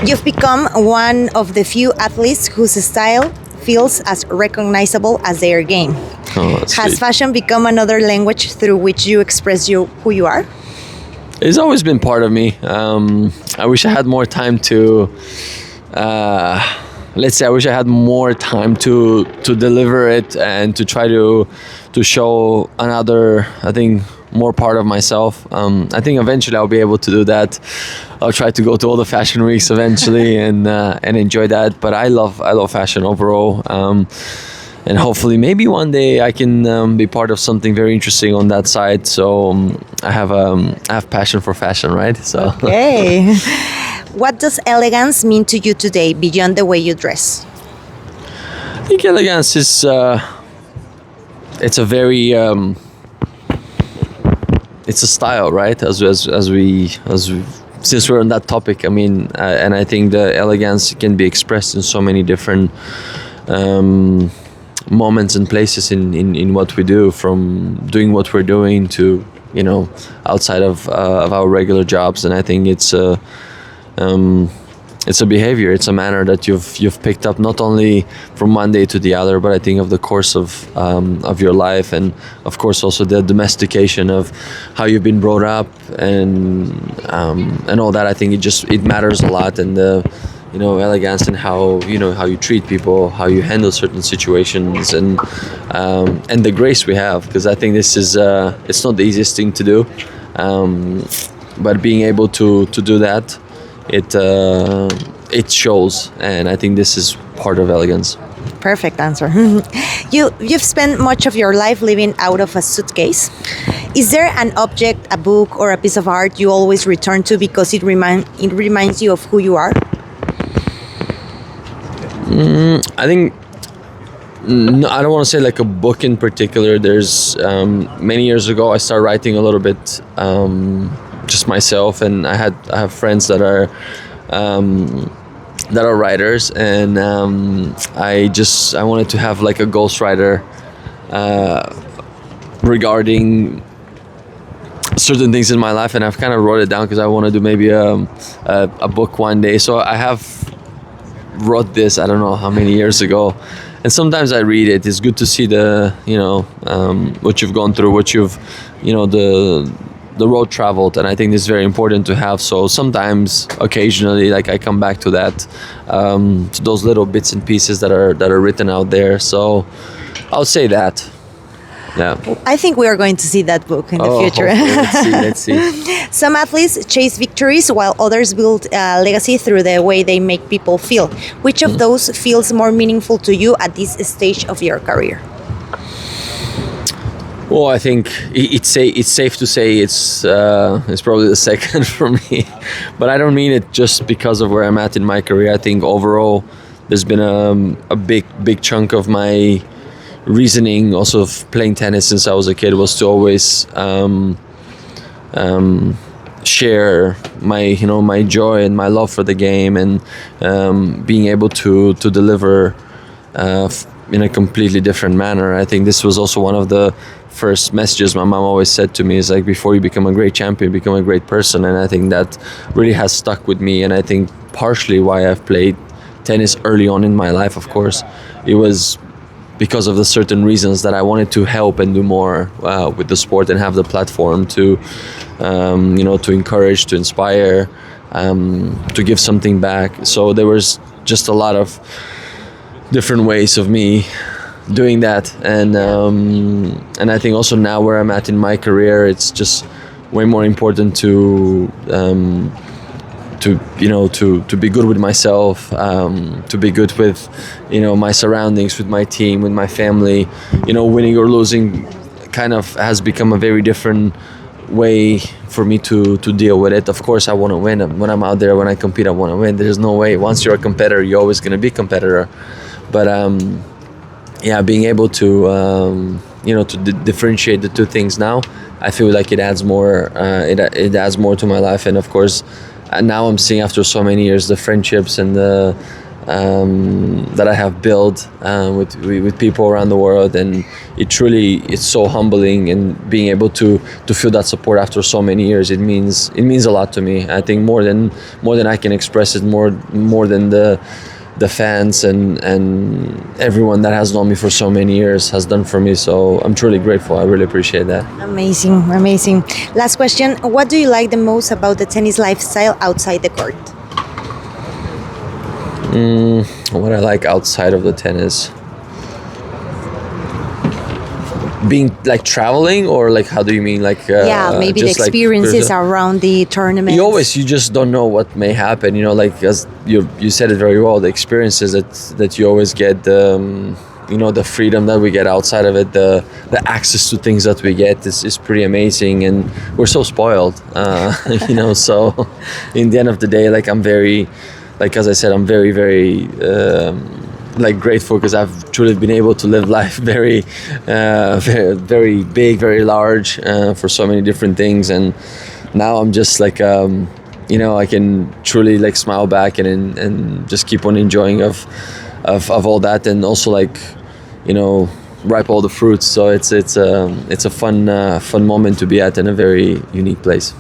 You've become one of the few athletes whose style feels as recognizable as their game. Oh, that's Has sweet. fashion become another language through which you express who you are? It's always been part of me. I wish I had more time to. Let's say I wish I had more time to deliver it and to try to show another, I think, more part of myself. I think eventually I'll be able to do that. I'll try to go to all the fashion weeks eventually and enjoy that. But I love fashion overall. And hopefully maybe one day I can be part of something very interesting on that side. So I have passion for fashion, right? So Okay. What does elegance mean to you today beyond the way you dress? I think elegance is it's a very it's a style, right? As we since we're on that topic, I mean, and I think the elegance can be expressed in so many different moments and places in what we do, from doing what we're doing to, you know, outside of our regular jobs. And I think it's a behavior, it's a manner that you've picked up not only from one day to the other, but I think of the course of your life, and of course also the domestication of how you've been brought up and all that. I think it matters a lot, and elegance and how you treat people, how you handle certain situations, and the grace we have, because I think this is it's not the easiest thing to do, but being able to do that, it shows, and I think this is part of elegance. Perfect answer. You've spent much of your life living out of a suitcase. Is there an object, a book, or a piece of art you always return to because it reminds you of who you are? I think no, I don't want to say like a book in particular. There's many years ago I started writing a little bit, just myself, and I have friends that are writers, and I wanted to have like a ghostwriter regarding certain things in my life, and I've kind of wrote it down because I want to do maybe a book one day. So I have wrote this, I don't know how many years ago, and sometimes I read it. It's good to see the what you've gone through, what you've the road traveled, and I think it's very important to have. So sometimes, occasionally, like I come back to that, to those little bits and pieces that are written out there. So I'll say that. Yeah. I think we are going to see that book in the future. Let's see. Some athletes chase victories while others build a legacy through the way they make people feel. Which of those feels more meaningful to you at this stage of your career? Well, I think it's safe to say it's probably the second for me, but I don't mean it just because of where I'm at in my career. I think overall, there's been a big chunk of my reasoning, also of playing tennis since I was a kid, was to always share my joy and my love for the game, and being able to deliver in a completely different manner. I think this was also one of the first messages my mom always said to me, is like, before you become a great champion, become a great person. And I think that really has stuck with me, and I think partially why I've played tennis early on in my life. Of course, it was because of the certain reasons that I wanted to help and do more with the sport, and have the platform to to encourage, to inspire, to give something back. So there was just a lot of different ways of me doing that, and I think also now where I'm at in my career, it's just way more important to be good with myself, to be good with my surroundings, with my team, with my family. Winning or losing kind of has become a very different way for me to deal with it. Of course, I want to win. When I'm out there, when I compete, I want to win. There's no way. Once you're a competitor, you're always going to be a competitor. But being able to differentiate the two things now, I feel like it adds more. It adds more to my life, and of course, now I'm seeing, after so many years, the friendships and the that I have built with people around the world, and it's so humbling, and being able to feel that support after so many years, it means a lot to me. I think more than I can express it, more than the fans and everyone that has known me for so many years has done for me. So I'm truly grateful. I really appreciate that. Amazing. Last question. What do you like the most about the tennis lifestyle outside the court? What I like outside of the tennis, being like traveling, or like, how do you mean? Like maybe the experiences around the tournament. You just don't know what may happen. Like, as you said it very well, the experiences that you always get, the freedom that we get outside of it, the access to things that we get is pretty amazing, and we're so spoiled. So in the end of the day, like, I'm very, like, as I said, I'm very, very grateful, because I've truly been able to live life very, very big, very large, for so many different things. And now I'm just like, I can truly like smile back and just keep on enjoying of all that, and also like, ripe all the fruits. So it's a fun moment to be at, in a very unique place.